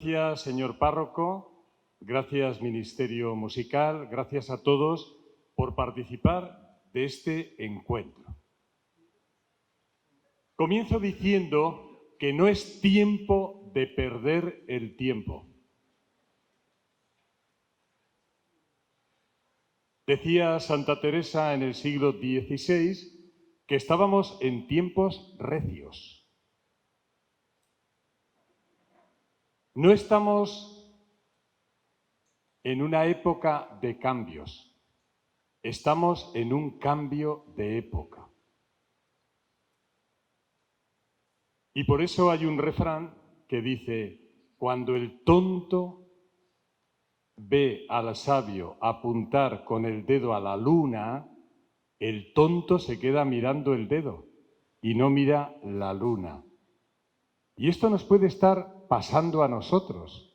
Gracias, señor párroco, gracias, Ministerio Musical, gracias a todos por participar de este encuentro. Comienzo diciendo que no es tiempo de perder el tiempo. Decía Santa Teresa en el siglo XVI que estábamos en tiempos recios. No estamos en una época de cambios, estamos en un cambio de época. Y por eso hay un refrán que dice: cuando el tonto ve al sabio apuntar con el dedo a la luna, el tonto se queda mirando el dedo y no mira la luna. Y esto nos puede estar pasando a nosotros,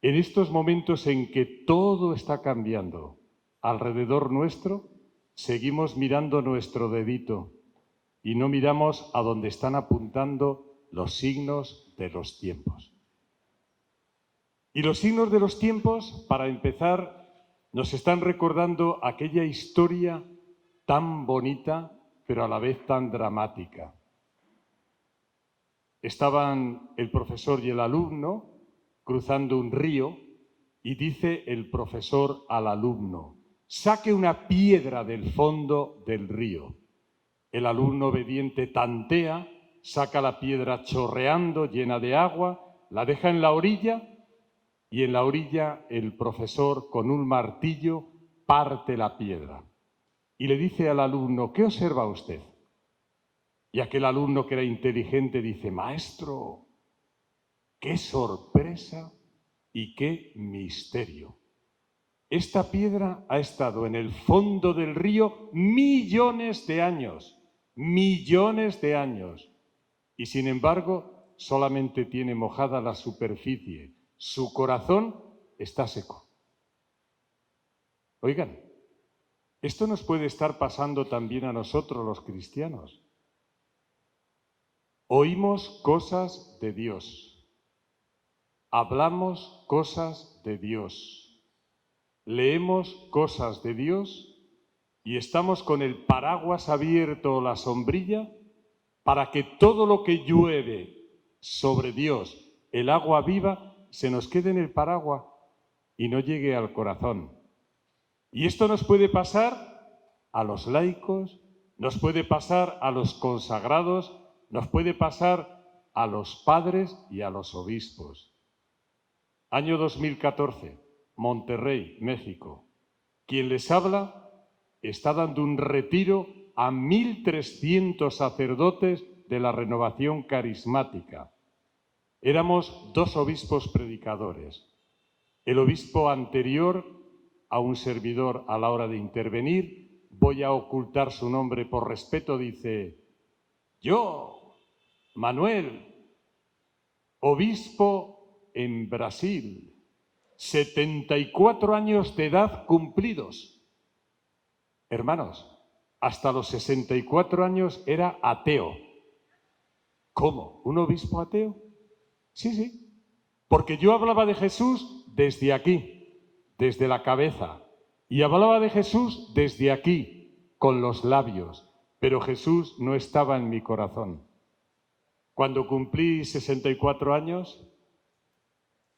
en estos momentos en que todo está cambiando alrededor nuestro. Seguimos mirando nuestro dedito y no miramos a donde están apuntando los signos de los tiempos. Y los signos de los tiempos, para empezar, nos están recordando aquella historia tan bonita, pero a la vez tan dramática. Estaban el profesor y el alumno cruzando un río y dice el profesor al alumno: saque una piedra del fondo del río. El alumno obediente tantea, saca la piedra chorreando, llena de agua, la deja en la orilla y en la orilla el profesor con un martillo parte la piedra. Y le dice al alumno: ¿qué observa usted? Y aquel alumno, que era inteligente, dice: maestro, qué sorpresa y qué misterio. Esta piedra ha estado en el fondo del río millones de años, y sin embargo solamente tiene mojada la superficie. Su corazón está seco. Oigan, esto nos puede estar pasando también a nosotros los cristianos. Oímos cosas de Dios, hablamos cosas de Dios, leemos cosas de Dios y estamos con el paraguas abierto o la sombrilla para que todo lo que llueve sobre Dios, el agua viva, se nos quede en el paraguas y no llegue al corazón. Y esto nos puede pasar a los laicos, nos puede pasar a los consagrados, nos puede pasar a los padres y a los obispos. Año 2014, Monterrey, México. Quien les habla está dando un retiro a 1.300 sacerdotes de la Renovación Carismática. Éramos 2 obispos predicadores. El obispo anterior a un servidor, a la hora de intervenir, voy a ocultar su nombre por respeto, dice: yo, Manuel, obispo en Brasil, 74 años de edad cumplidos. Hermanos, hasta los 64 años era ateo. ¿Cómo? ¿Un obispo ateo? Sí. Porque yo hablaba de Jesús desde aquí, desde la cabeza, y hablaba de Jesús desde aquí, con los labios, pero Jesús no estaba en mi corazón. Cuando cumplí 64 años,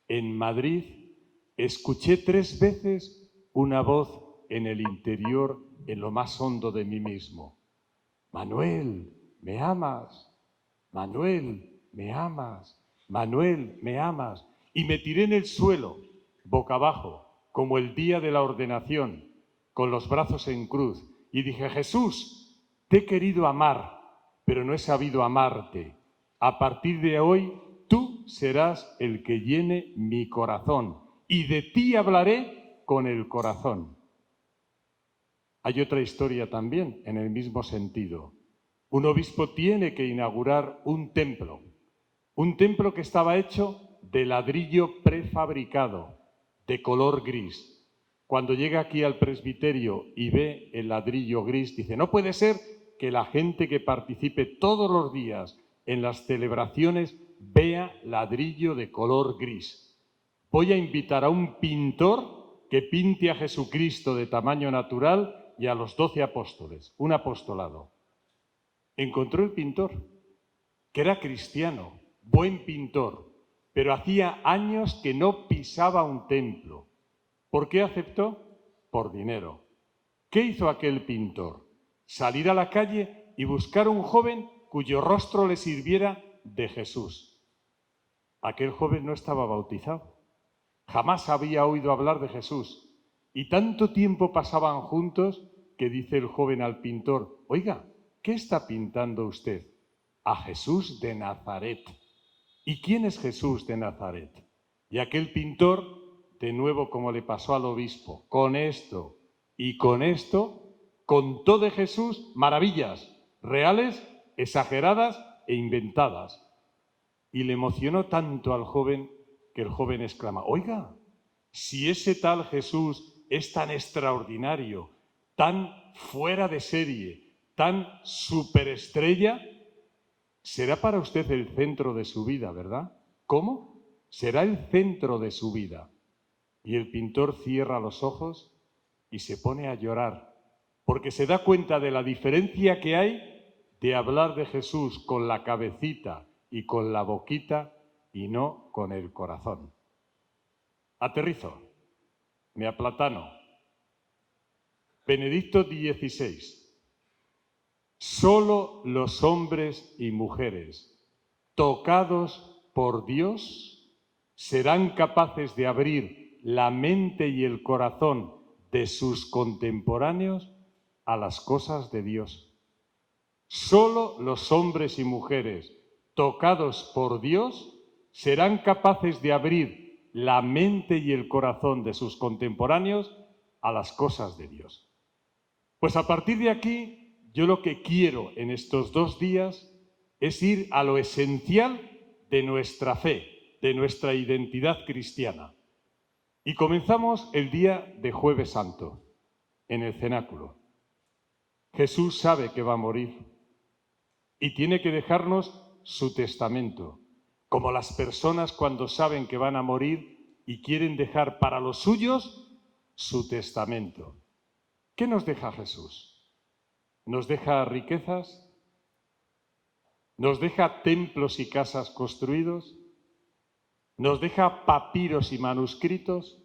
en Madrid, escuché 3 veces una voz en el interior, en lo más hondo de mí mismo: Manuel, ¿me amas? Manuel, ¿me amas? Manuel, ¿me amas? Y me tiré en el suelo, boca abajo, como el día de la ordenación, con los brazos en cruz, y dije: Jesús, te he querido amar, pero no he sabido amarte. A partir de hoy, tú serás el que llene mi corazón, y de ti hablaré con el corazón. Hay otra historia también en el mismo sentido. Un obispo tiene que inaugurar un templo que estaba hecho de ladrillo prefabricado, de color gris. Cuando llega aquí al presbiterio y ve el ladrillo gris, dice: no puede ser que la gente que participe todos los días en las celebraciones vea ladrillo de color gris. Voy a invitar a un pintor que pinte a Jesucristo de tamaño natural y a los 12 apóstoles, un apostolado. Encontró el pintor, que era cristiano, buen pintor, pero hacía años que no pisaba un templo. ¿Por qué aceptó? Por dinero. ¿Qué hizo aquel pintor? Salir a la calle y buscar un joven cuyo rostro le sirviera de Jesús. Aquel joven no estaba bautizado, jamás había oído hablar de Jesús, y tanto tiempo pasaban juntos que dice el joven al pintor: oiga, ¿qué está pintando usted? A Jesús de Nazaret. ¿Y quién es Jesús de Nazaret? Y aquel pintor, de nuevo como le pasó al obispo, con esto y con esto, contó de Jesús maravillas, reales, exageradas e inventadas. Y le emocionó tanto al joven que el joven exclama: oiga, si ese tal Jesús es tan extraordinario, tan fuera de serie, tan superestrella, será para usted el centro de su vida, ¿verdad? ¿Cómo? Será el centro de su vida. Y el pintor cierra los ojos y se pone a llorar, porque se da cuenta de la diferencia que hay de hablar de Jesús con la cabecita y con la boquita y no con el corazón. Aterrizo, me aplatano. Benedicto XVI. Solo los hombres y mujeres tocados por Dios serán capaces de abrir la mente y el corazón de sus contemporáneos a las cosas de Dios. Solo los hombres y mujeres tocados por Dios serán capaces de abrir la mente y el corazón de sus contemporáneos a las cosas de Dios. Pues a partir de aquí, yo lo que quiero en estos 2 días es ir a lo esencial de nuestra fe, de nuestra identidad cristiana. Y comenzamos el día de Jueves Santo, en el cenáculo. Jesús sabe que va a morir y tiene que dejarnos su testamento, como las personas cuando saben que van a morir y quieren dejar para los suyos su testamento. ¿Qué nos deja Jesús? ¿Nos deja riquezas? ¿Nos deja templos y casas construidos? ¿Nos deja papiros y manuscritos?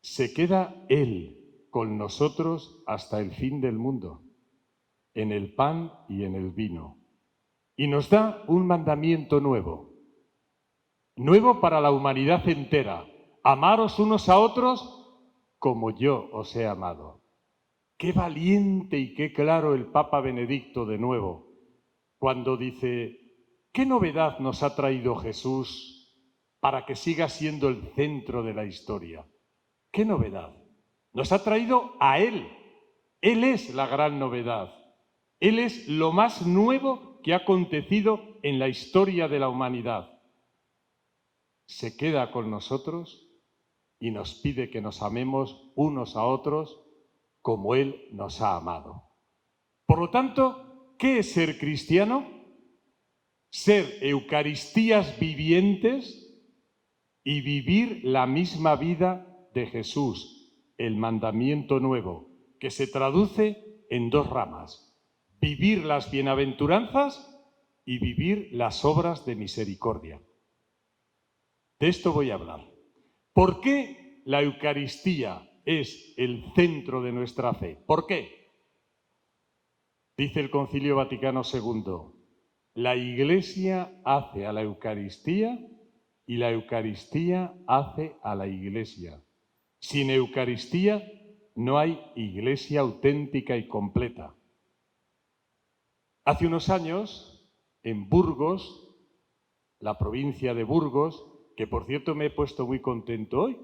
Se queda Él con nosotros hasta el fin del mundo, en el pan y en el vino. Y nos da un mandamiento nuevo para la humanidad entera: amaros unos a otros como yo os he amado. Qué valiente y qué claro el Papa Benedicto de nuevo, cuando dice: ¿qué novedad nos ha traído Jesús para que siga siendo el centro de la historia? ¿Qué novedad? Nos ha traído a Él. Él es la gran novedad. Él es lo más nuevo que ha acontecido en la historia de la humanidad. Se queda con nosotros y nos pide que nos amemos unos a otros como Él nos ha amado. Por lo tanto, ¿qué es ser cristiano? Ser Eucaristías vivientes y vivir la misma vida de Jesús, el mandamiento nuevo, que se traduce en 2 ramas: vivir las bienaventuranzas y vivir las obras de misericordia. De esto voy a hablar. ¿Por qué la Eucaristía es el centro de nuestra fe? ¿Por qué? Dice el Concilio Vaticano II: la Iglesia hace a la Eucaristía y la Eucaristía hace a la Iglesia. Sin Eucaristía no hay Iglesia auténtica y completa. Hace unos años, en Burgos, la provincia de Burgos, que por cierto me he puesto muy contento hoy,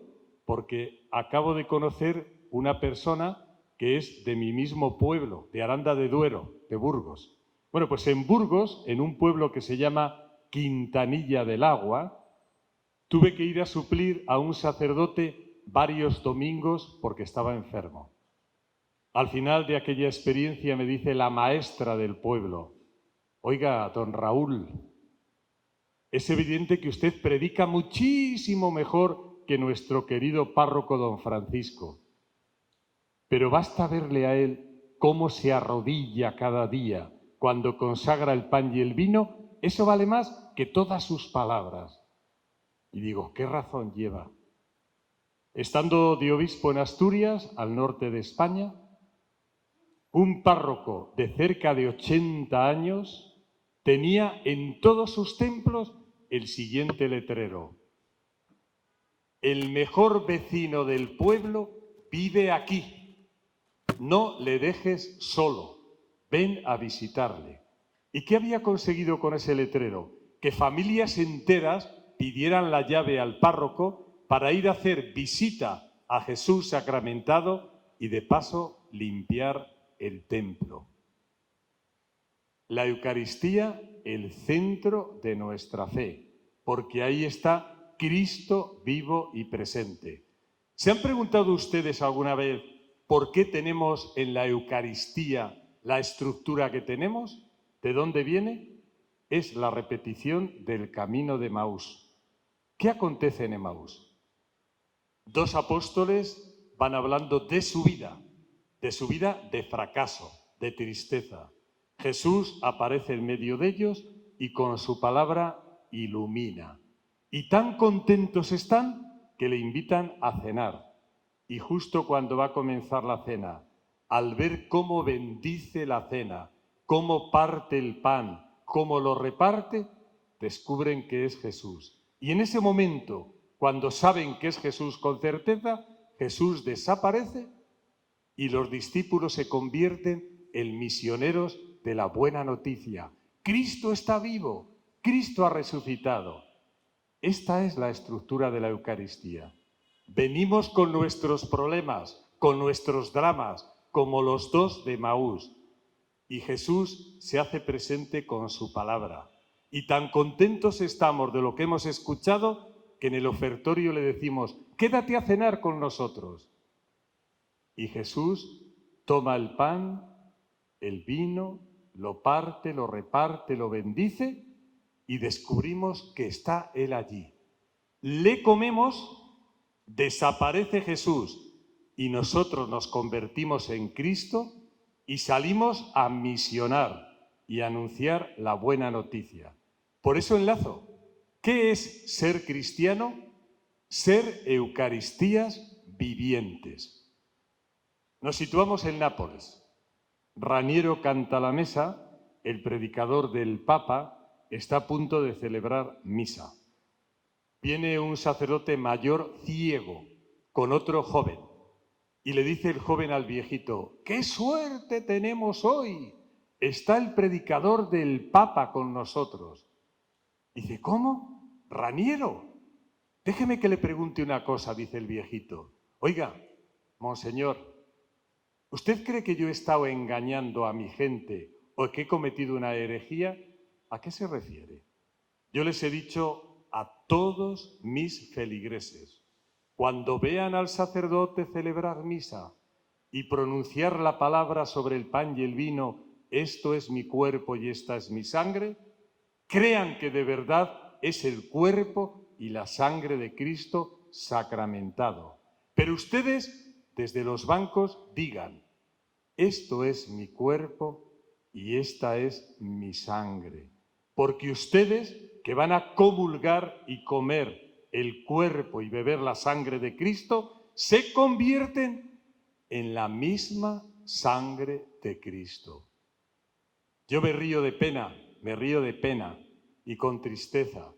porque acabo de conocer una persona que es de mi mismo pueblo, de Aranda de Duero, de Burgos. Bueno, pues en Burgos, en un pueblo que se llama Quintanilla del Agua, tuve que ir a suplir a un sacerdote varios domingos porque estaba enfermo. Al final de aquella experiencia me dice la maestra del pueblo: Oiga, don Raúl, es evidente que usted predica muchísimo mejor que nuestro querido párroco don Francisco, pero basta verle a él cómo se arrodilla cada día cuando consagra el pan y el vino, eso vale más que todas sus palabras. Y digo, ¿qué razón lleva? Estando de obispo en Asturias, al norte de España, un párroco de cerca de 80 años tenía en todos sus templos el siguiente letrero: el mejor vecino del pueblo vive aquí, no le dejes solo, ven a visitarle. ¿Y qué había conseguido con ese letrero? Que familias enteras pidieran la llave al párroco para ir a hacer visita a Jesús sacramentado y de paso limpiar el templo. La Eucaristía, el centro de nuestra fe, porque ahí está Cristo vivo y presente. ¿Se han preguntado ustedes alguna vez por qué tenemos en la Eucaristía la estructura que tenemos? ¿De dónde viene? Es la repetición del camino de Emaús. ¿Qué acontece en Emaús? Dos apóstoles van hablando de su vida de fracaso, de tristeza. Jesús aparece en medio de ellos y con su palabra ilumina. Y tan contentos están que le invitan a cenar. Y justo cuando va a comenzar la cena, al ver cómo bendice la cena, cómo parte el pan, cómo lo reparte, descubren que es Jesús. Y en ese momento, cuando saben que es Jesús con certeza, Jesús desaparece y los discípulos se convierten en misioneros de la buena noticia. Cristo está vivo, Cristo ha resucitado. Esta es la estructura de la Eucaristía. Venimos con nuestros problemas, con nuestros dramas, como los dos de Emaús. Y Jesús se hace presente con su palabra. Y tan contentos estamos de lo que hemos escuchado que en el ofertorio le decimos, quédate a cenar con nosotros. Y Jesús toma el pan, el vino, lo parte, lo reparte, lo bendice y descubrimos que está Él allí. Le comemos, desaparece Jesús y nosotros nos convertimos en Cristo y salimos a misionar y a anunciar la buena noticia. Por eso enlazo. ¿Qué es ser cristiano? Ser Eucaristías vivientes. Nos situamos en Nápoles. Raniero Cantalamessa, el predicador del Papa, está a punto de celebrar misa. Viene un sacerdote mayor ciego con otro joven y le dice el joven al viejito, ¡qué suerte tenemos hoy! Está el predicador del Papa con nosotros. Dice, ¿cómo? Raniero, déjeme que le pregunte una cosa, dice el viejito. Oiga, monseñor, ¿usted cree que yo he estado engañando a mi gente o que he cometido una herejía? ¿A qué se refiere? Yo les he dicho a todos mis feligreses, cuando vean al sacerdote celebrar misa y pronunciar la palabra sobre el pan y el vino, esto es mi cuerpo y esta es mi sangre, crean que de verdad es el cuerpo y la sangre de Cristo sacramentado. Pero ustedes, desde los bancos, digan, esto es mi cuerpo y esta es mi sangre. Porque ustedes, que van a comulgar y comer el cuerpo y beber la sangre de Cristo, se convierten en la misma sangre de Cristo. Yo me río de pena y con tristeza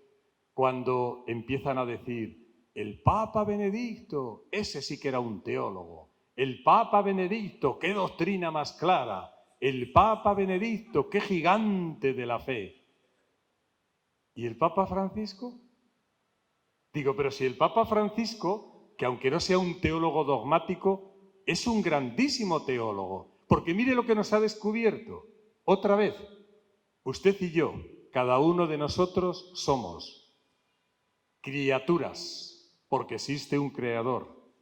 cuando empiezan a decir, el Papa Benedicto, ese sí que era un teólogo. El Papa Benedicto, qué doctrina más clara. El Papa Benedicto, qué gigante de la fe. ¿Y el Papa Francisco? Digo, pero si el Papa Francisco, que aunque no sea un teólogo dogmático, es un grandísimo teólogo. Porque mire lo que nos ha descubierto. Otra vez, usted y yo, cada uno de nosotros somos criaturas, porque existe un creador.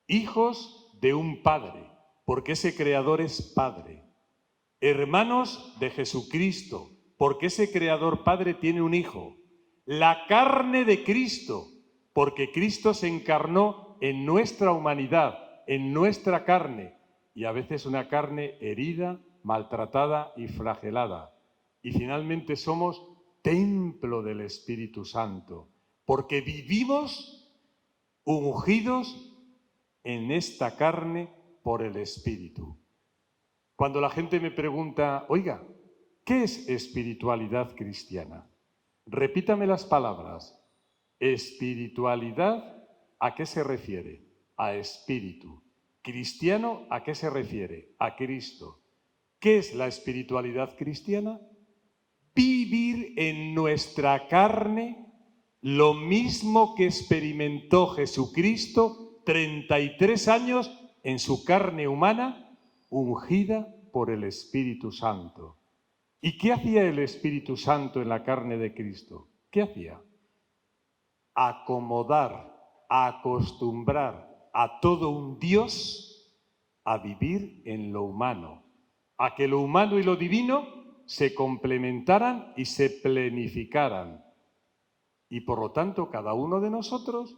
Hijos de un padre, porque ese creador es padre. hermanos de Jesucristo, porque ese Creador Padre tiene un Hijo. La carne de Cristo, porque Cristo se encarnó en nuestra humanidad, en nuestra carne, y a veces una carne herida, maltratada y flagelada. Y finalmente somos templo del Espíritu Santo, porque vivimos ungidos en esta carne por el Espíritu. Cuando la gente me pregunta, oiga, ¿qué es espiritualidad cristiana? Repítame las palabras. Espiritualidad, ¿a qué se refiere? A espíritu. Cristiano, ¿a qué se refiere? A Cristo. ¿Qué es la espiritualidad cristiana? Vivir en nuestra carne lo mismo que experimentó Jesucristo 33 años en su carne humana, ungida por el Espíritu Santo. ¿Y qué hacía el Espíritu Santo en la carne de Cristo? ¿Qué hacía? Acomodar, acostumbrar a todo un Dios a vivir en lo humano, a que lo humano y lo divino se complementaran y se plenificaran. Y por lo tanto, cada uno de nosotros,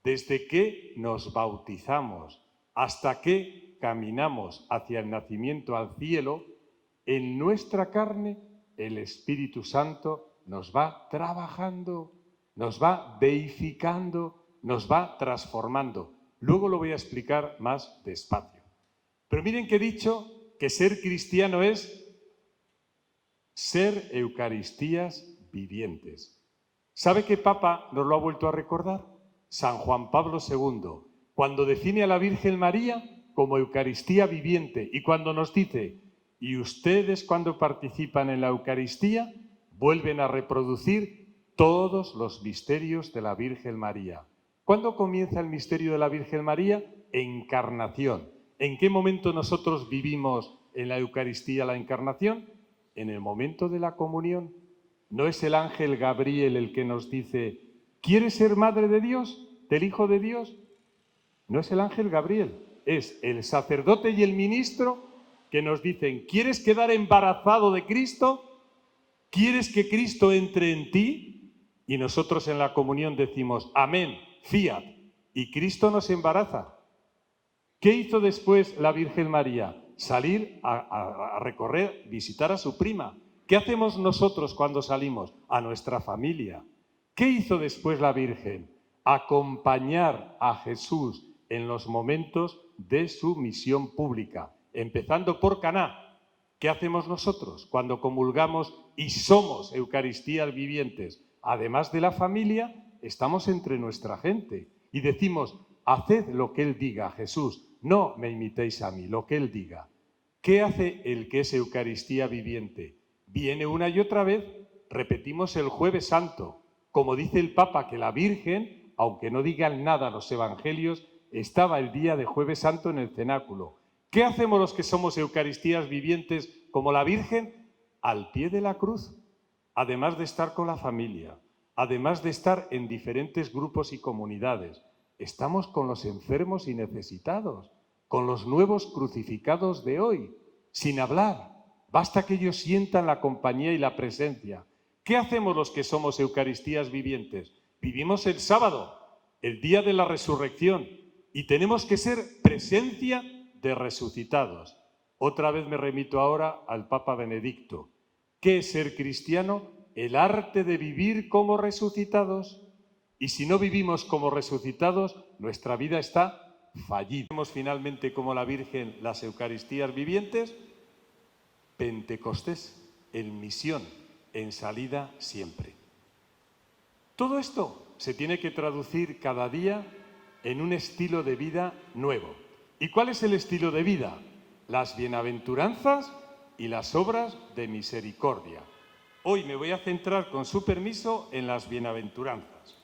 desde que nos bautizamos hasta que caminamos hacia el nacimiento al cielo, en nuestra carne el Espíritu Santo nos va trabajando, nos va deificando, nos va transformando. Luego lo voy a explicar más despacio. Pero miren que he dicho que ser cristiano es ser Eucaristías vivientes. ¿Sabe qué Papa nos lo ha vuelto a recordar? San Juan Pablo II, cuando define a la Virgen María como Eucaristía viviente y cuando nos dice, y ustedes cuando participan en la Eucaristía vuelven a reproducir todos los misterios de la Virgen María. ¿Cuándo comienza el misterio de la Virgen María? Encarnación. ¿En qué momento nosotros vivimos en la Eucaristía la encarnación? En el momento de la comunión. ¿No es el ángel Gabriel el que nos dice, ¿quieres ser madre de Dios, del Hijo de Dios? No es el ángel Gabriel, es el sacerdote y el ministro que nos dicen, ¿quieres quedar embarazado de Cristo? ¿Quieres que Cristo entre en ti? Y nosotros en la comunión decimos, amén, fiat, y Cristo nos embaraza. ¿Qué hizo después la Virgen María? Salir a recorrer, visitar a su prima. ¿Qué hacemos nosotros cuando salimos? A nuestra familia. ¿Qué hizo después la Virgen? Acompañar a Jesús en los momentos de su misión pública, empezando por Caná. ¿Qué hacemos nosotros cuando comulgamos y somos Eucaristías vivientes? Además de la familia, estamos entre nuestra gente y decimos, haced lo que Él diga, Jesús, no me imitéis a mí, lo que Él diga. ¿Qué hace el que es Eucaristía viviente? Viene una y otra vez, repetimos el Jueves Santo, como dice el Papa, que la Virgen, aunque no digan nada los evangelios, estaba el día de Jueves Santo en el cenáculo. ¿Qué hacemos los que somos Eucaristías vivientes como la Virgen? Al pie de la cruz, además de estar con la familia, además de estar en diferentes grupos y comunidades, estamos con los enfermos y necesitados, con los nuevos crucificados de hoy, sin hablar. Basta que ellos sientan la compañía y la presencia. ¿Qué hacemos los que somos Eucaristías vivientes? Vivimos el sábado, el día de la resurrección, y tenemos que ser presencia de resucitados. Otra vez me remito ahora al Papa Benedicto. ¿Qué es ser cristiano? El arte de vivir como resucitados. Y si no vivimos como resucitados, nuestra vida está fallida. Vemos finalmente como la Virgen las Eucaristías vivientes. Pentecostés, en misión, en salida siempre. Todo esto se tiene que traducir cada día en un estilo de vida nuevo. ¿Y cuál es el estilo de vida? Las bienaventuranzas y las obras de misericordia. Hoy me voy a centrar, con su permiso, en las bienaventuranzas.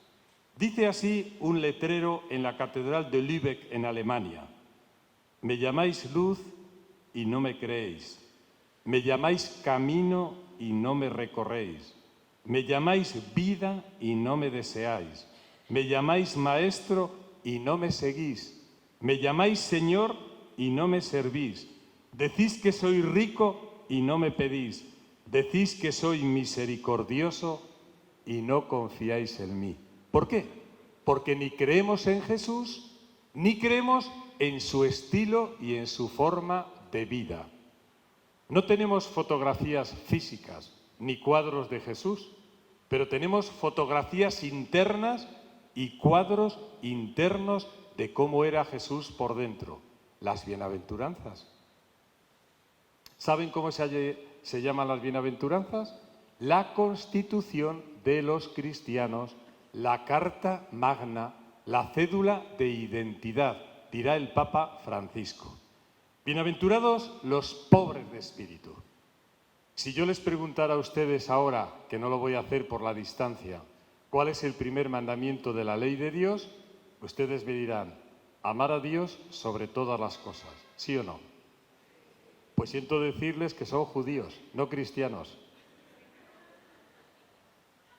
Dice así un letrero en la Catedral de Lübeck, en Alemania. Me llamáis luz y no me creéis. Me llamáis camino y no me recorréis. Me llamáis vida y no me deseáis. Me llamáis maestro y no me seguís. Me llamáis Señor y no me servís. Decís que soy rico y no me pedís. Decís que soy misericordioso y no confiáis en mí. ¿Por qué? Porque ni creemos en Jesús, ni creemos en su estilo y en su forma de vida. No tenemos fotografías físicas ni cuadros de Jesús, pero tenemos fotografías internas y cuadros internos de cómo era Jesús por dentro, las bienaventuranzas. ¿Saben cómo se llaman las bienaventuranzas? La constitución de los cristianos, la carta magna, la cédula de identidad, dirá el Papa Francisco. Bienaventurados los pobres de espíritu. Si yo les preguntara a ustedes ahora, que no lo voy a hacer por la distancia, ¿cuál es el primer mandamiento de la ley de Dios? Ustedes me dirán, amar a Dios sobre todas las cosas, ¿sí o no? Pues siento decirles que son judíos, no cristianos.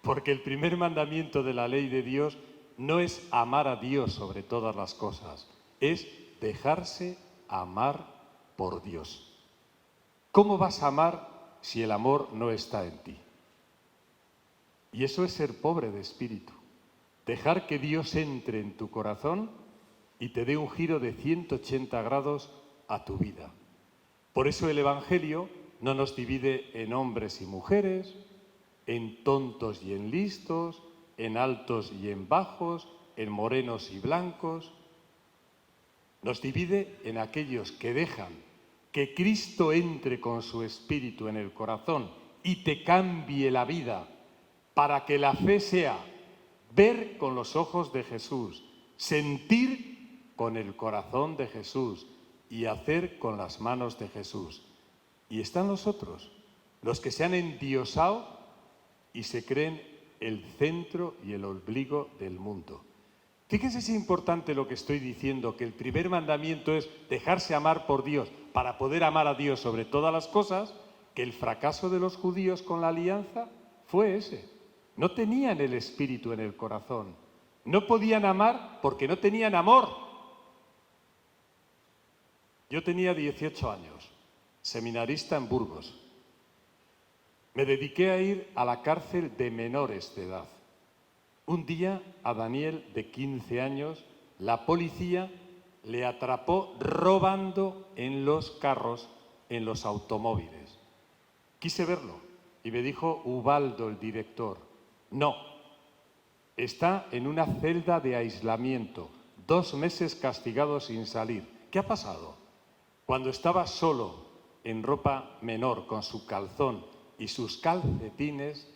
Porque el primer mandamiento de la ley de Dios no es amar a Dios sobre todas las cosas, es dejarse amar por Dios. ¿Cómo vas a amar si el amor no está en ti? Y eso es ser pobre de espíritu. Dejar que Dios entre en tu corazón y te dé un giro de 180 grados a tu vida. Por eso el Evangelio no nos divide en hombres y mujeres, en tontos y en listos, en altos y en bajos, en morenos y blancos. Nos divide en aquellos que dejan que Cristo entre con su espíritu en el corazón y te cambie la vida para que la fe sea ver con los ojos de Jesús, sentir con el corazón de Jesús y hacer con las manos de Jesús. Y están los otros, los que se han endiosado y se creen el centro y el ombligo del mundo. Fíjense si es importante lo que estoy diciendo, que el primer mandamiento es dejarse amar por Dios para poder amar a Dios sobre todas las cosas, que el fracaso de los judíos con la alianza fue ese. No tenían el espíritu en el corazón. No podían amar porque no tenían amor. Yo tenía 18 años, seminarista en Burgos. Me dediqué a ir a la cárcel de menores de edad. Un día a Daniel, de 15 años, la policía le atrapó robando en los carros, en los automóviles. Quise verlo y me dijo Ubaldo, el director, no, está en una celda de aislamiento, 2 meses castigado sin salir. ¿Qué ha pasado? Cuando estaba solo, en ropa menor, con su calzón y sus calcetines,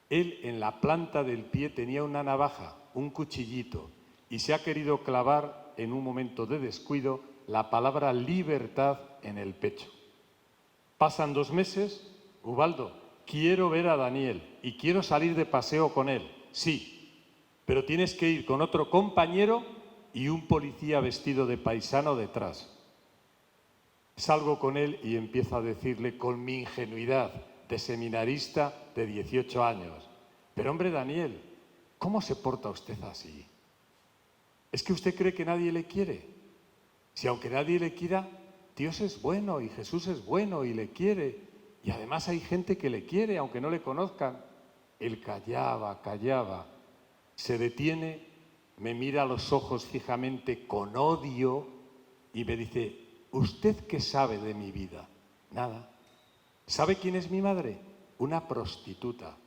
él en la planta del pie tenía una navaja, un cuchillito, y se ha querido clavar en un momento de descuido la palabra libertad en el pecho. Pasan 2 meses, Ubaldo, quiero ver a Daniel y quiero salir de paseo con él. Sí, pero tienes que ir con otro compañero y un policía vestido de paisano detrás. Salgo con él y empiezo a decirle con mi ingenuidad de seminarista de 18 años. Pero hombre, Daniel, ¿cómo se porta usted así? ¿Es que usted cree que nadie le quiere? Si aunque nadie le quiera, Dios es bueno y Jesús es bueno y le quiere. Y además hay gente que le quiere, aunque no le conozcan. Él callaba, callaba. Se detiene, me mira a los ojos fijamente con odio y me dice, ¿usted qué sabe de mi vida? Nada. ¿Sabe quién es mi madre? Una prostituta.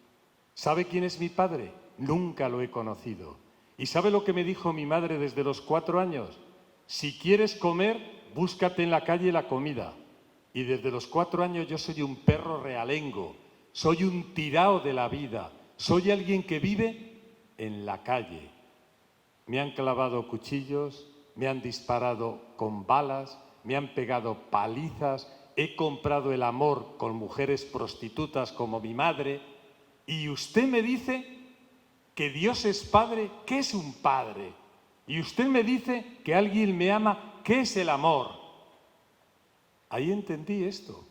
¿Sabe quién es mi padre? Nunca lo he conocido. ¿Y sabe lo que me dijo mi madre desde los 4 años? Si quieres comer, búscate en la calle la comida. Y desde los 4 años yo soy un perro realengo, soy un tirao de la vida, soy alguien que vive en la calle. Me han clavado cuchillos, me han disparado con balas, me han pegado palizas, he comprado el amor con mujeres prostitutas como mi madre, y usted me dice que Dios es padre. ¿Qué es un padre? Y usted me dice que alguien me ama. ¿Qué es el amor? Ahí entendí esto.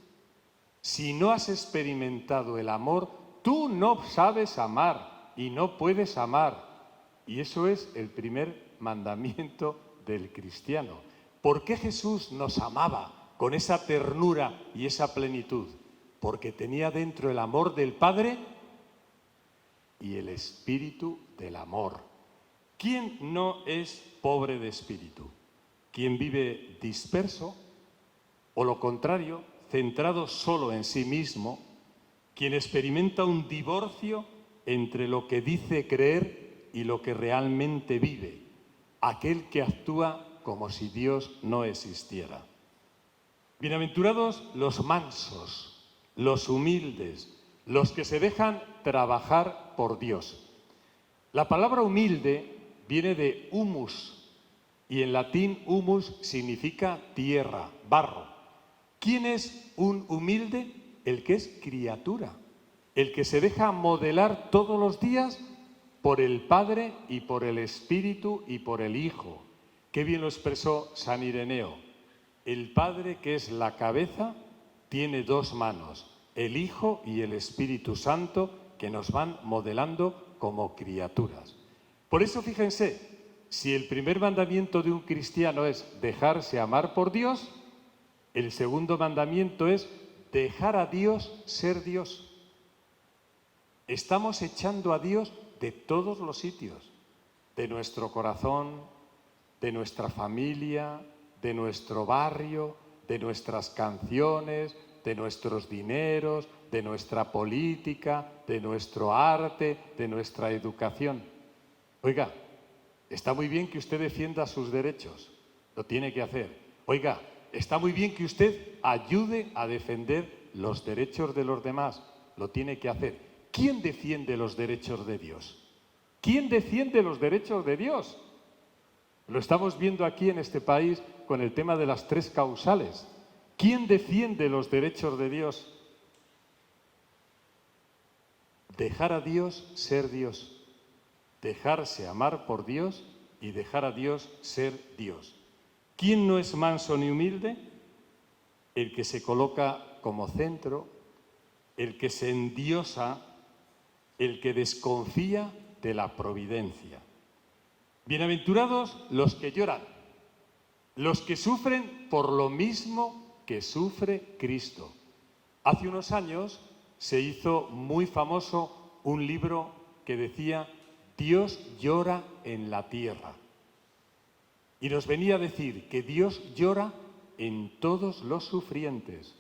Si no has experimentado el amor, tú no sabes amar y no puedes amar. Y eso es el primer mandamiento del cristiano. ¿Por qué Jesús nos amaba con esa ternura y esa plenitud? porque tenía dentro el amor del Padre y el espíritu del amor. ¿Quién no es pobre de espíritu? ¿Quién vive disperso o, lo contrario, centrado solo en sí mismo? Quien experimenta un divorcio entre lo que dice creer y lo que realmente vive. Aquel que actúa como si Dios no existiera. Bienaventurados los mansos, los humildes, los que se dejan trabajar por Dios. La palabra humilde viene de humus y en latín humus significa tierra, barro. ¿Quién es un humilde? El que es criatura, el que se deja modelar todos los días por el Padre y por el Espíritu y por el Hijo. Qué bien lo expresó San Ireneo. El Padre, que es la cabeza, tiene dos manos, el Hijo y el Espíritu Santo, que nos van modelando como criaturas. Por eso, fíjense, si el primer mandamiento de un cristiano es dejarse amar por Dios, el segundo mandamiento es dejar a Dios ser Dios. Estamos echando a Dios de todos los sitios, de nuestro corazón, de nuestra familia, de nuestro barrio, de nuestras canciones, de nuestros dineros, de nuestra política, de nuestro arte, de nuestra educación. Oiga, está muy bien que usted defienda sus derechos, lo tiene que hacer. Oiga, está muy bien que usted ayude a defender los derechos de los demás, lo tiene que hacer. ¿Quién defiende los derechos de Dios? ¿Quién defiende los derechos de Dios? Lo estamos viendo aquí en este país con el tema de las tres causales. ¿Quién defiende los derechos de Dios? Dejar a Dios ser Dios. Dejarse amar por Dios y dejar a Dios ser Dios. ¿Quién no es manso ni humilde? El que se coloca como centro, el que se endiosa, el que desconfía de la providencia. Bienaventurados los que lloran, los que sufren por lo mismo que sufre Cristo. Hace unos años se hizo muy famoso un libro que decía Dios llora en la tierra. Y nos venía a decir que Dios llora en todos los sufrientes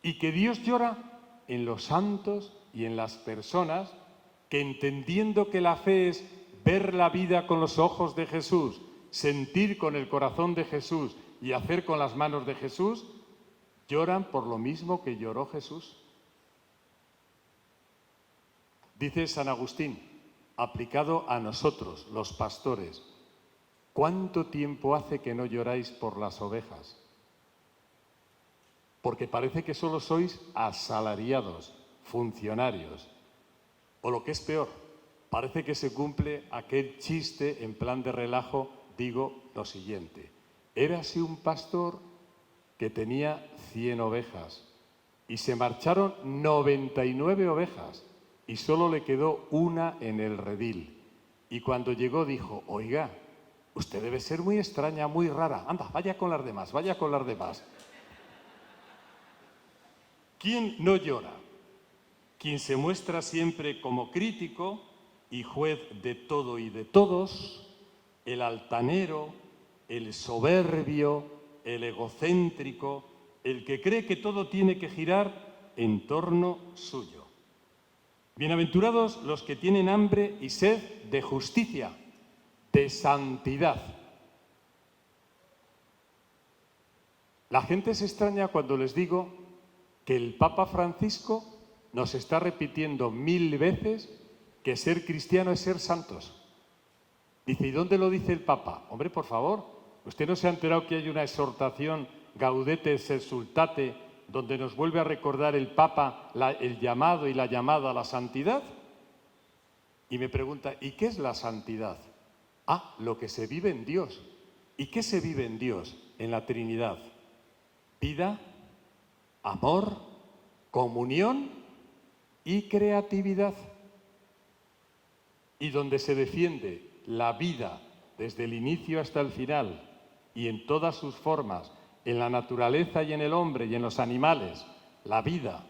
y que Dios llora en los santos y en las personas que, entendiendo que la fe es ver la vida con los ojos de Jesús, sentir con el corazón de Jesús y hacer con las manos de Jesús, lloran por lo mismo que lloró Jesús. Dice San Agustín, aplicado a nosotros, los pastores, ¿cuánto tiempo hace que no lloráis por las ovejas? Porque parece que solo sois asalariados, funcionarios. O lo que es peor, parece que se cumple aquel chiste en plan de relajo, digo lo siguiente. Érase un pastor que tenía 100 ovejas y se marcharon 99 ovejas y solo le quedó una en el redil. Y cuando llegó dijo, oiga, usted debe ser muy extraña, muy rara. Anda, vaya con las demás, vaya con las demás. ¿Quién no llora? Quien se muestra siempre como crítico y juez de todo y de todos, el altanero, el soberbio, el egocéntrico, el que cree que todo tiene que girar en torno suyo. Bienaventurados los que tienen hambre y sed de justicia, de santidad. La gente se extraña cuando les digo que el Papa Francisco nos está repitiendo 1000 veces que ser cristiano es ser santos. Dice, ¿y dónde lo dice el Papa? Hombre, por favor, ¿usted no se ha enterado que hay una exhortación Gaudete et Exsultate donde nos vuelve a recordar el Papa el llamado y la llamada a la santidad? Y me pregunta, ¿y qué es la santidad? Ah, lo que se vive en Dios. ¿Y qué se vive en Dios, en la Trinidad? Vida, amor, comunión y creatividad. Y donde se defiende la vida desde el inicio hasta el final y en todas sus formas, en la naturaleza y en el hombre y en los animales, la vida,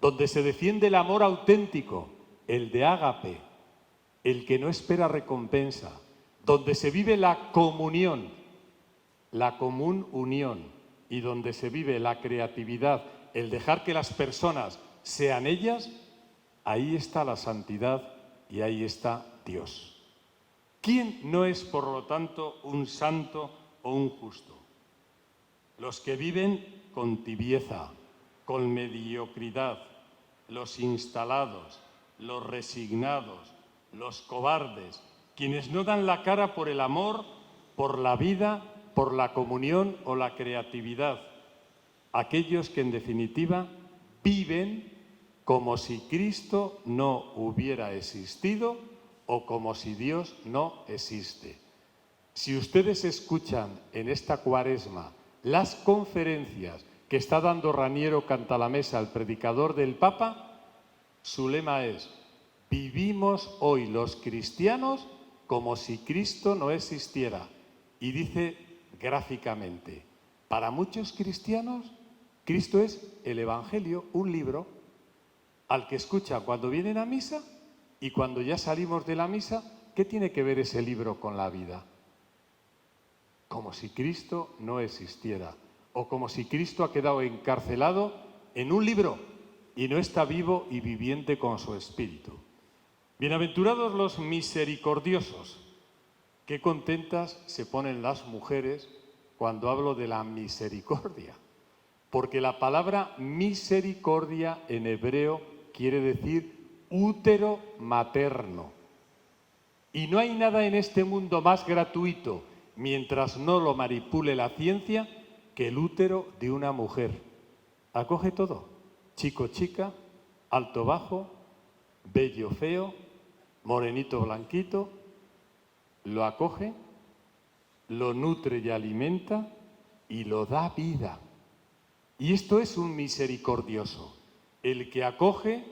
donde se defiende el amor auténtico, el de ágape, el que no espera recompensa, donde se vive la comunión, la común unión, y donde se vive la creatividad, el dejar que las personas sean ellas, ahí está la santidad y ahí está Dios. ¿Quién no es, por lo tanto, un santo o un justo? Los que viven con tibieza, con mediocridad, los instalados, los resignados, los cobardes, quienes no dan la cara por el amor, por la vida, por la comunión o la creatividad. Aquellos que en definitiva viven como si Cristo no hubiera existido o como si Dios no existe. Si ustedes escuchan en esta Cuaresma las conferencias que está dando Raniero Cantalamessa, el predicador del Papa, su lema es: vivimos hoy los cristianos como si Cristo no existiera. Y dice gráficamente, para muchos cristianos, Cristo es el Evangelio, un libro al que escucha cuando vienen a misa y cuando ya salimos de la misa. ¿Qué tiene que ver ese libro con la vida? Como si Cristo no existiera, o como si Cristo ha quedado encarcelado en un libro y no está vivo y viviente con su espíritu. Bienaventurados los misericordiosos. Qué contentas se ponen las mujeres cuando hablo de la misericordia, porque la palabra misericordia en hebreo quiere decir útero materno. Y no hay nada en este mundo más gratuito, mientras no lo manipule la ciencia, que el útero de una mujer. Acoge todo, chico, chica, alto, bajo, bello, feo, morenito, blanquito, lo acoge, lo nutre y alimenta y lo da vida. Y esto es un misericordioso, el que acoge,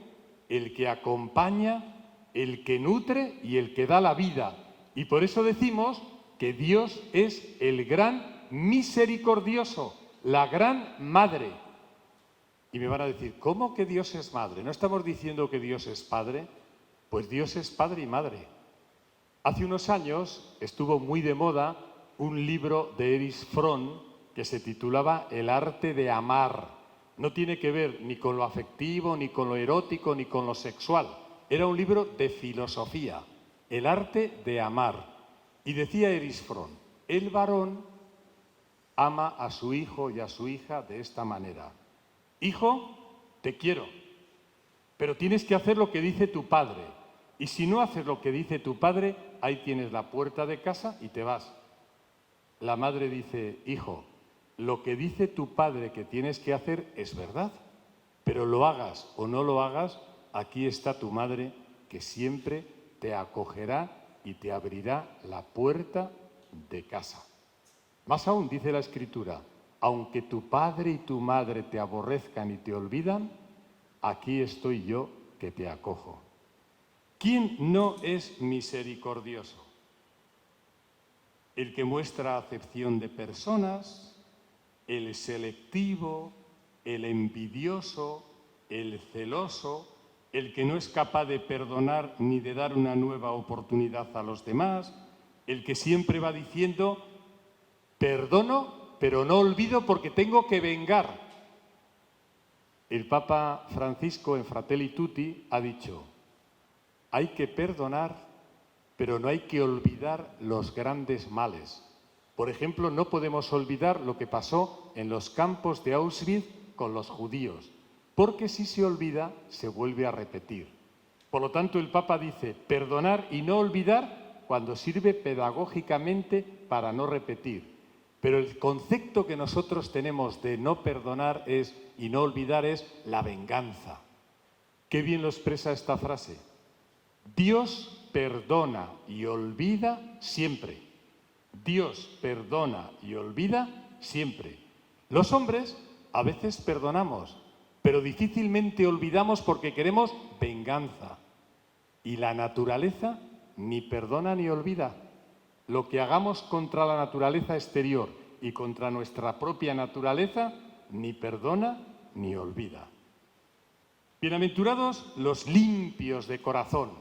el que acompaña, el que nutre y el que da la vida. Y por eso decimos que Dios es el gran misericordioso, la gran madre. Y me van a decir, ¿cómo que Dios es madre? ¿No estamos diciendo que Dios es padre? Pues Dios es padre y madre. Hace unos años estuvo muy de moda un libro de Erich Fromm que se titulaba El arte de amar. No tiene que ver ni con lo afectivo, ni con lo erótico, ni con lo sexual. Era un libro de filosofía, el arte de amar. Y decía Erich Fromm, el varón ama a su hijo y a su hija de esta manera. Hijo, te quiero, pero tienes que hacer lo que dice tu padre. Y si no haces lo que dice tu padre, ahí tienes la puerta de casa y te vas. La madre dice, hijo, lo que dice tu padre que tienes que hacer es verdad, pero lo hagas o no lo hagas, aquí está tu madre que siempre te acogerá y te abrirá la puerta de casa. Más aún, dice la Escritura, aunque tu padre y tu madre te aborrezcan y te olvidan, aquí estoy yo que te acojo. ¿Quién no es misericordioso? El que muestra acepción de personas, el selectivo, el envidioso, el celoso, el que no es capaz de perdonar ni de dar una nueva oportunidad a los demás, el que siempre va diciendo, perdono, pero no olvido porque tengo que vengar. El Papa Francisco en Fratelli Tutti ha dicho, hay que perdonar, pero no hay que olvidar los grandes males. Por ejemplo, no podemos olvidar lo que pasó en los campos de Auschwitz con los judíos, porque si se olvida, se vuelve a repetir. Por lo tanto, el Papa dice, perdonar y no olvidar cuando sirve pedagógicamente para no repetir. Pero el concepto que nosotros tenemos de no perdonar y no olvidar es la venganza. Qué bien lo expresa esta frase. Dios perdona y olvida siempre. Dios perdona y olvida siempre. Los hombres a veces perdonamos, pero difícilmente olvidamos porque queremos venganza. Y la naturaleza ni perdona ni olvida. Lo que hagamos contra la naturaleza exterior y contra nuestra propia naturaleza, ni perdona ni olvida. Bienaventurados los limpios de corazón,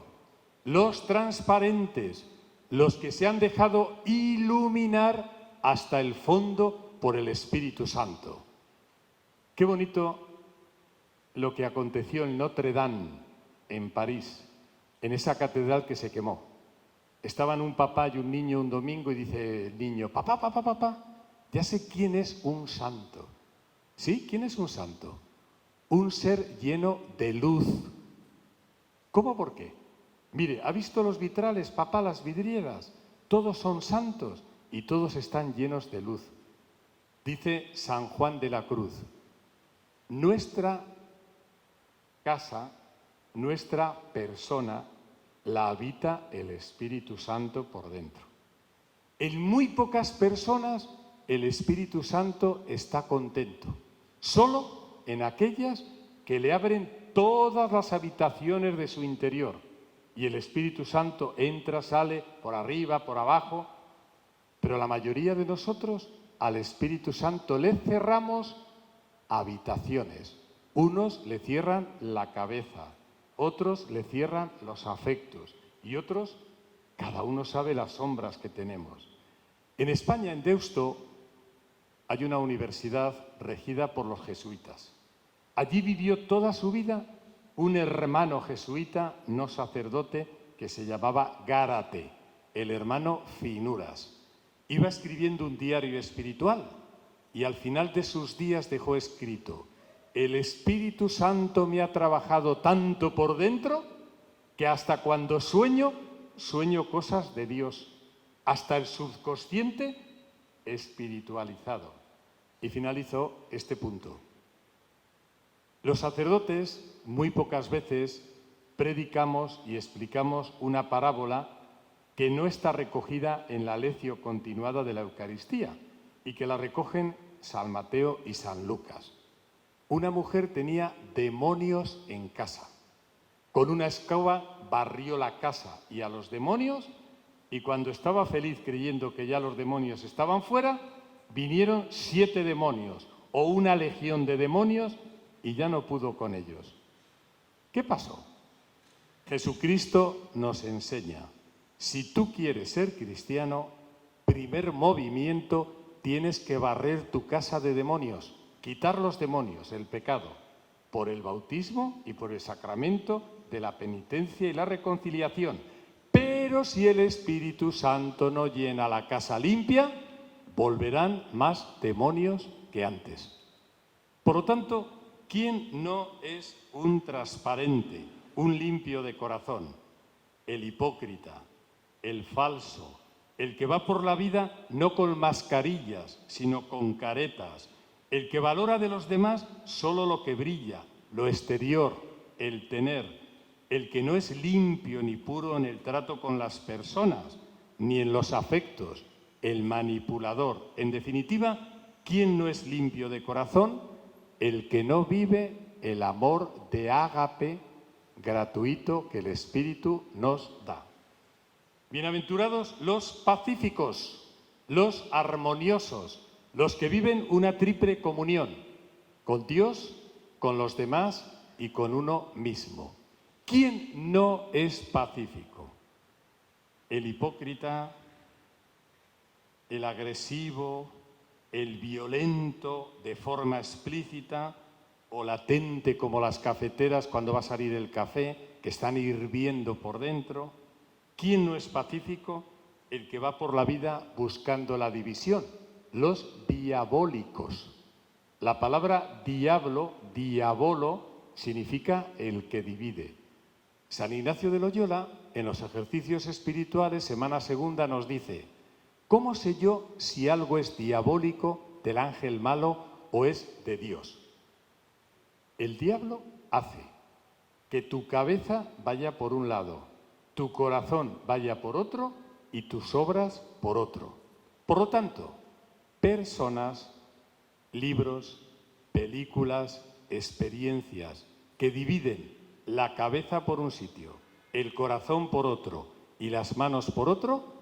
los transparentes, los que se han dejado iluminar hasta el fondo por el Espíritu Santo. Qué bonito lo que aconteció en Notre Dame, en París, en esa catedral que se quemó. Estaban un papá y un niño un domingo y dice el niño, papá, ya sé quién es un santo. ¿Sí? ¿Quién es un santo? Un ser lleno de luz. ¿Cómo por qué? Mire, ¿ha visto los vitrales, papá, las vidrieras? Todos son santos y todos están llenos de luz. Dice San Juan de la Cruz, nuestra casa, nuestra persona, la habita el Espíritu Santo por dentro. En muy pocas personas el Espíritu Santo está contento, solo en aquellas que le abren todas las habitaciones de su interior y el Espíritu Santo entra, sale, por arriba, por abajo, pero la mayoría de nosotros al Espíritu Santo le cerramos habitaciones. Unos le cierran la cabeza, otros le cierran los afectos y otros, cada uno sabe las sombras que tenemos. En España, en Deusto, hay una universidad regida por los jesuitas. Allí vivió toda su vida un hermano jesuita, no sacerdote, que se llamaba Gárate, el hermano Finuras. Iba escribiendo un diario espiritual y al final de sus días dejó escrito: el Espíritu Santo me ha trabajado tanto por dentro que hasta cuando sueño cosas de Dios, hasta el subconsciente espiritualizado. Y finalizó este punto. Los sacerdotes muy pocas veces predicamos y explicamos una parábola que no está recogida en la lección continuada de la Eucaristía y que la recogen San Mateo y San Lucas. Una mujer tenía demonios en casa. Con una escoba barrió la casa y a los demonios, y cuando estaba feliz creyendo que ya los demonios estaban fuera, vinieron 7 demonios o una legión de demonios y ya no pudo con ellos. ¿Qué pasó? Jesucristo nos enseña, si tú quieres ser cristiano, primer movimiento, tienes que barrer tu casa de demonios, quitar los demonios, el pecado, por el bautismo y por el sacramento de la penitencia y la reconciliación. Pero si el Espíritu Santo no llena la casa limpia, volverán más demonios que antes. Por lo tanto, ¿quién no es un transparente, un limpio de corazón? El hipócrita, el falso, el que va por la vida no con mascarillas, sino con caretas, el que valora de los demás solo lo que brilla, lo exterior, el tener, el que no es limpio ni puro en el trato con las personas, ni en los afectos, el manipulador. En definitiva, ¿quién no es limpio de corazón? El que no vive el amor de ágape gratuito que el Espíritu nos da. Bienaventurados los pacíficos, los armoniosos, los que viven una triple comunión, con Dios, con los demás y con uno mismo. ¿Quién no es pacífico? El hipócrita, el agresivo, el violento de forma explícita o latente como las cafeteras cuando va a salir el café, que están hirviendo por dentro. ¿Quién no es pacífico? El que va por la vida buscando la división, los diabólicos. La palabra diablo, diabolo, significa el que divide. San Ignacio de Loyola, en los ejercicios espirituales, semana segunda, nos dice: ¿cómo sé yo si algo es diabólico, del ángel malo, o es de Dios? El diablo hace que tu cabeza vaya por un lado, tu corazón vaya por otro y tus obras por otro. Por lo tanto, personas, libros, películas, experiencias que dividen la cabeza por un sitio, el corazón por otro y las manos por otro,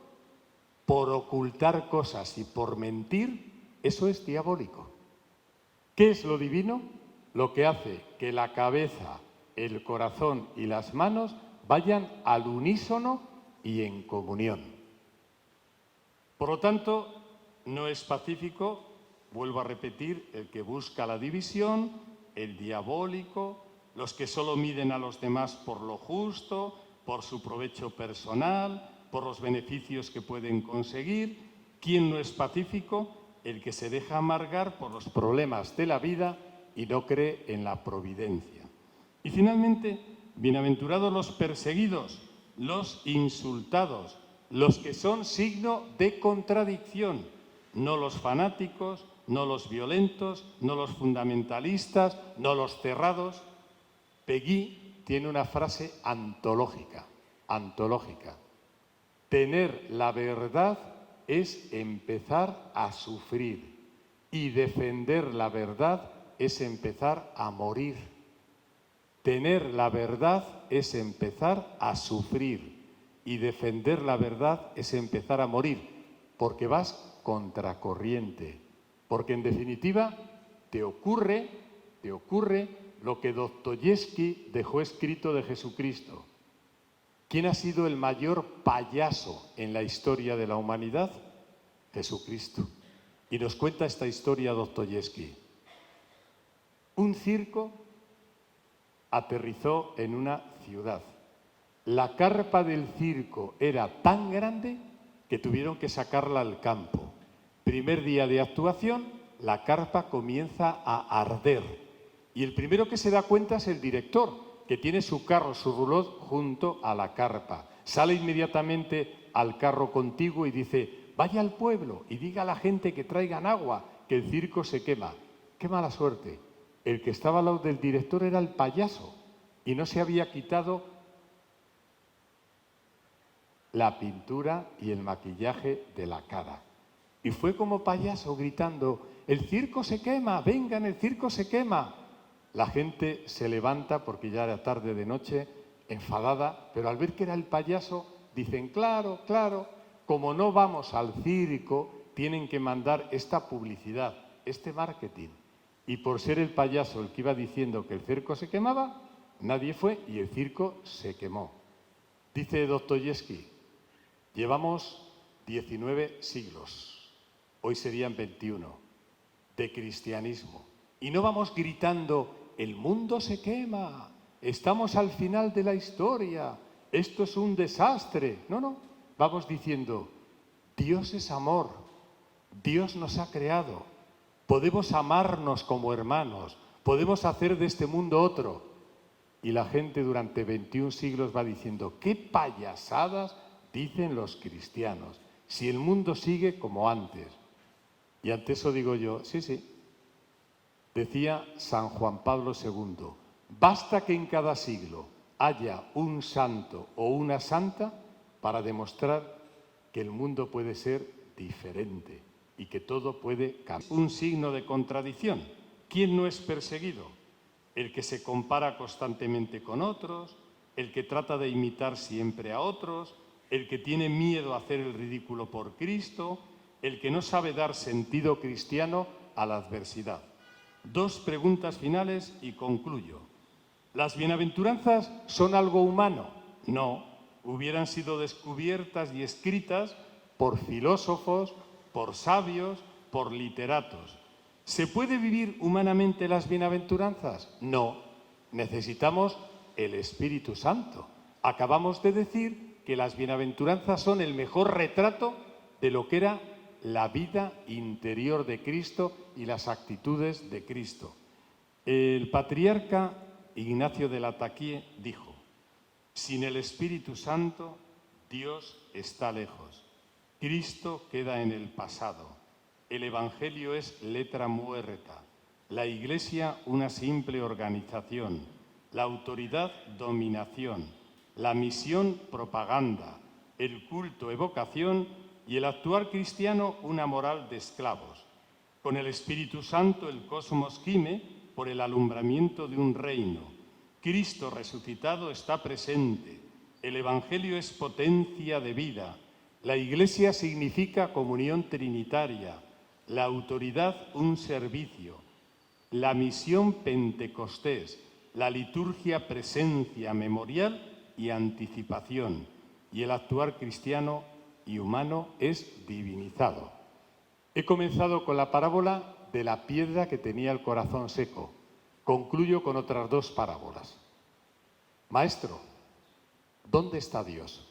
por ocultar cosas y por mentir, eso es diabólico. ¿Qué es lo divino? Lo que hace que la cabeza, el corazón y las manos vayan al unísono y en comunión. Por lo tanto, no es pacífico, vuelvo a repetir, el que busca la división, el diabólico, los que solo miden a los demás por lo justo, por su provecho personal, por los beneficios que pueden conseguir. ¿Quién no es pacífico? El que se deja amargar por los problemas de la vida y no cree en la providencia. Y finalmente, bienaventurados los perseguidos, los insultados, los que son signo de contradicción, no los fanáticos, no los violentos, no los fundamentalistas, no los cerrados. Peggy tiene una frase antológica. Tener la verdad es empezar a sufrir y defender la verdad es empezar a morir. Tener la verdad es empezar a sufrir y defender la verdad es empezar a morir, porque vas contracorriente, porque en definitiva te ocurre lo que Dostoyevski dejó escrito de Jesucristo. ¿Quién ha sido el mayor payaso en la historia de la humanidad? Jesucristo. Y nos cuenta esta historia Dostoyevski. Un circo aterrizó en una ciudad. La carpa del circo era tan grande que tuvieron que sacarla al campo. Primer día de actuación, la carpa comienza a arder. Y el primero que se da cuenta es el director, que tiene su carro, su roulotte, junto a la carpa. Sale inmediatamente al carro contiguo y dice: vaya al pueblo y diga a la gente que traigan agua, que el circo se quema. ¡Qué mala suerte! El que estaba al lado del director era el payaso y no se había quitado la pintura y el maquillaje de la cara. Y fue como payaso gritando: ¡el circo se quema! ¡Vengan, el circo se quema! La gente se levanta porque ya era tarde de noche, enfadada, pero al ver que era el payaso, dicen: claro, como no vamos al circo, tienen que mandar esta publicidad, este marketing. Y por ser el payaso el que iba diciendo que el circo se quemaba, nadie fue y el circo se quemó. Dice Dostoyevski: llevamos 19 siglos, hoy serían 21, de cristianismo. Y no vamos gritando: el mundo se quema, estamos al final de la historia, esto es un desastre. No, vamos diciendo: Dios es amor, Dios nos ha creado, podemos amarnos como hermanos, podemos hacer de este mundo otro. Y la gente durante 21 siglos va diciendo: qué payasadas dicen los cristianos, si el mundo sigue como antes. Y ante eso digo yo: sí. Decía San Juan Pablo II, basta que en cada siglo haya un santo o una santa para demostrar que el mundo puede ser diferente y que todo puede cambiar. Un signo de contradicción. ¿Quién no es perseguido? El que se compara constantemente con otros, el que trata de imitar siempre a otros, el que tiene miedo a hacer el ridículo por Cristo, el que no sabe dar sentido cristiano a la adversidad. Dos preguntas finales y concluyo. ¿Las bienaventuranzas son algo humano? No, hubieran sido descubiertas y escritas por filósofos, por sabios, por literatos. ¿Se puede vivir humanamente las bienaventuranzas? No, necesitamos el Espíritu Santo. Acabamos de decir que las bienaventuranzas son el mejor retrato de lo que era la vida interior de Cristo y las actitudes de Cristo. El patriarca Ignacio de Lataquié dijo: sin el Espíritu Santo, Dios está lejos. Cristo queda en el pasado. El Evangelio es letra muerta. La Iglesia una simple organización. La autoridad dominación. La misión propaganda. El culto evocación y el actuar cristiano una moral de esclavos. Con el Espíritu Santo el cosmos gime por el alumbramiento de un reino. Cristo resucitado está presente. El Evangelio es potencia de vida. La Iglesia significa comunión trinitaria. La autoridad un servicio. La misión Pentecostés. la liturgia presencia memorial y anticipación, y el actuar cristiano y humano es divinizado. He comenzado con la parábola de la piedra que tenía el corazón seco. Concluyo con otras dos parábolas. Maestro, ¿dónde está Dios?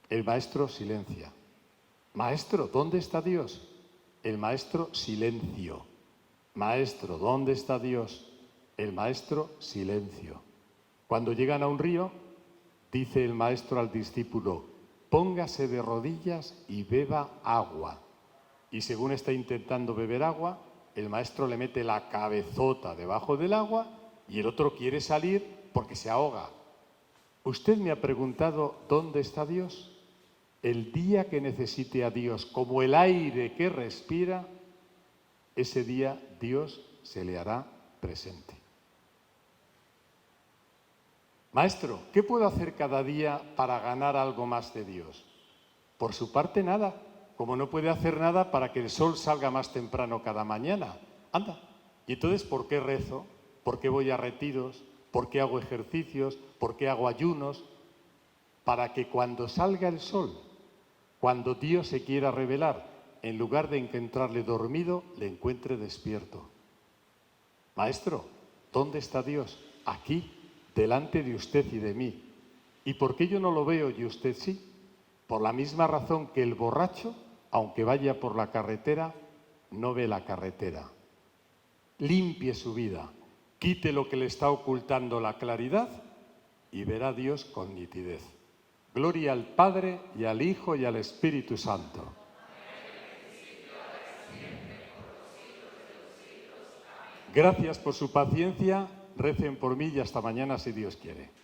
El maestro silencia. Maestro, ¿dónde está Dios? El maestro silencio. Maestro, ¿dónde está Dios? El maestro silencio. Cuando llegan a un río, dice el maestro al discípulo, póngase de rodillas y beba agua. Y según está intentando beber agua, el maestro le mete la cabezota debajo del agua y el otro quiere salir porque se ahoga. Usted me ha preguntado ¿dónde está Dios? El día que necesite a Dios como el aire que respira, ese día Dios se le hará presente. Maestro, ¿qué puedo hacer cada día para ganar algo más de Dios? Por su parte, nada. Como no puede hacer nada para que el sol salga más temprano cada mañana. Anda. ¿Y entonces por qué rezo? ¿Por qué voy a retiros? ¿Por qué hago ejercicios? ¿Por qué hago ayunos? Para que cuando salga el sol, cuando Dios se quiera revelar, en lugar de encontrarle dormido, le encuentre despierto. Maestro, ¿dónde está Dios? Aquí, delante de usted y de mí. ¿Y por qué yo no lo veo y usted sí? Por la misma razón que el borracho, aunque vaya por la carretera, no ve la carretera. Limpie su vida, quite lo que le está ocultando la claridad y verá a Dios con nitidez. Gloria al Padre y al Hijo y al Espíritu Santo. Gracias por su paciencia, recen por mí y hasta mañana si Dios quiere.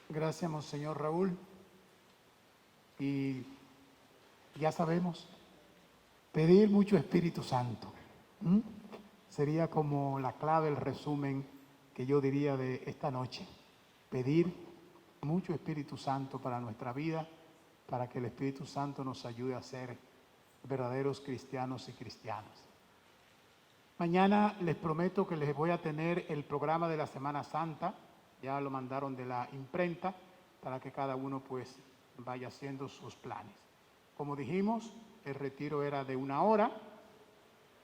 Gracias, Monseñor Raúl. Y ya sabemos, pedir mucho Espíritu Santo. Sería como la clave, el resumen que yo diría de esta noche. Pedir mucho Espíritu Santo para nuestra vida, para que el Espíritu Santo nos ayude a ser verdaderos cristianos y cristianas. Mañana les prometo que les voy a tener el programa de la Semana Santa. Ya lo mandaron de la imprenta para que cada uno pues vaya haciendo sus planes. Como dijimos, el retiro era de 1 hora,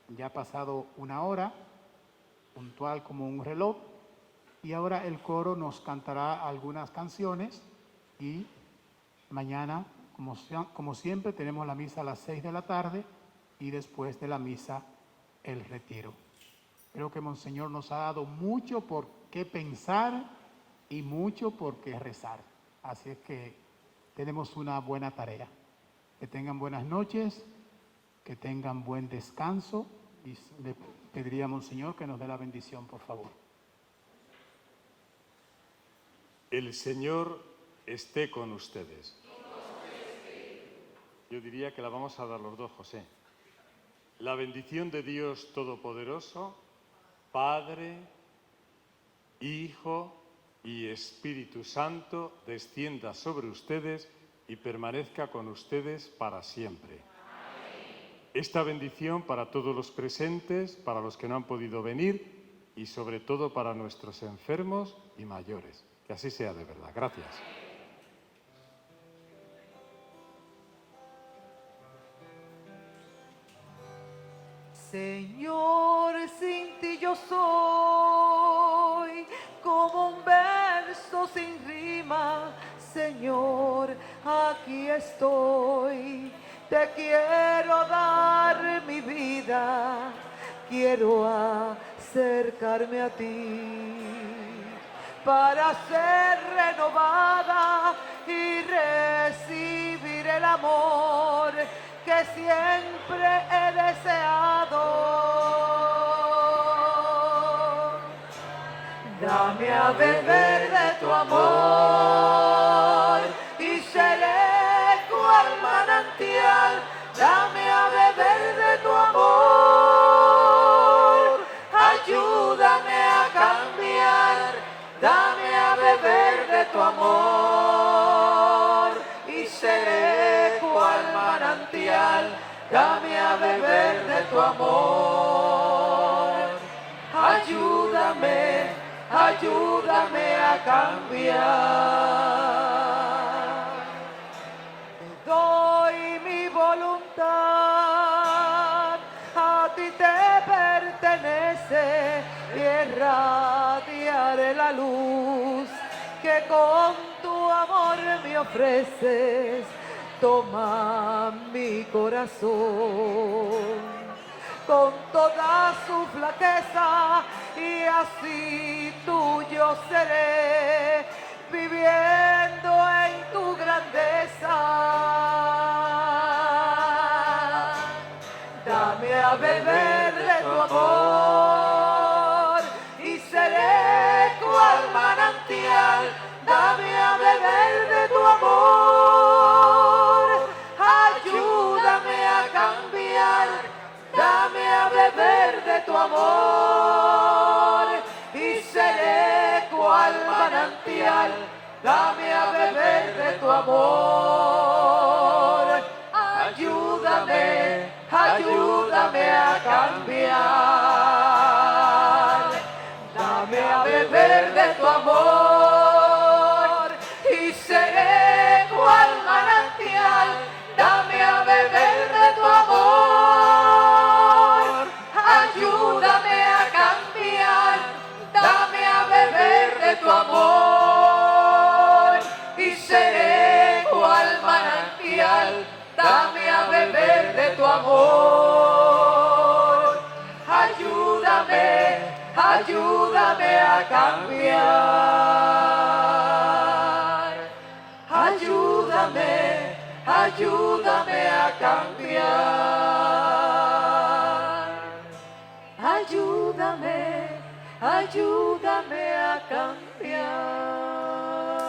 ya ha pasado 1 hora, puntual como un reloj, y ahora el coro nos cantará algunas canciones y mañana, como siempre, tenemos la misa a las 6 de la tarde y después de la misa el retiro. Creo que Monseñor nos ha dado mucho por qué pensar y mucho por qué rezar. Así es que tenemos una buena tarea. Que tengan buenas noches, que tengan buen descanso y le pediría a Monseñor que nos dé la bendición, por favor. El Señor esté con ustedes. Yo diría que la vamos a dar los dos, José. La bendición de Dios Todopoderoso, Padre, Hijo y Espíritu Santo, descienda sobre ustedes y permanezca con ustedes para siempre. Amén. Esta bendición para todos los presentes, para los que no han podido venir y sobre todo para nuestros enfermos y mayores. Que así sea de verdad. Gracias. Señor, sin ti yo soy como un verso sin rima. Señor, aquí estoy. Te quiero dar mi vida, quiero acercarme a ti para ser renovada y recibir el amor que siempre he deseado. Dame a beber de tu amor. tu amor. Ayúdame, ayúdame a cambiar. Te doy mi voluntad, a ti te pertenece, y irradiaré la luz que con tu amor me ofreces. Toma mi corazón con toda su flaqueza, y así tuyo seré, viviendo en tu grandeza. Dame a beber de tu amor y seré cual manantial. Dame a beber de tu amor, ayúdame a cambiar. Dame a beber de tu amor y seré cual manantial. Dame a beber de tu amor. Ayúdame, ayúdame a cambiar. Dame a beber de tu amor y seré cual manantial. Dame a beber de tu amor. Ayúdame a cambiar. Dame a beber de tu amor y seré cual manantial. Dame a beber de tu amor. Ayúdame, ayúdame a cambiar. Ayúdame, ayúdame a cambiar. Ayúdame, ayúdame a cambiar.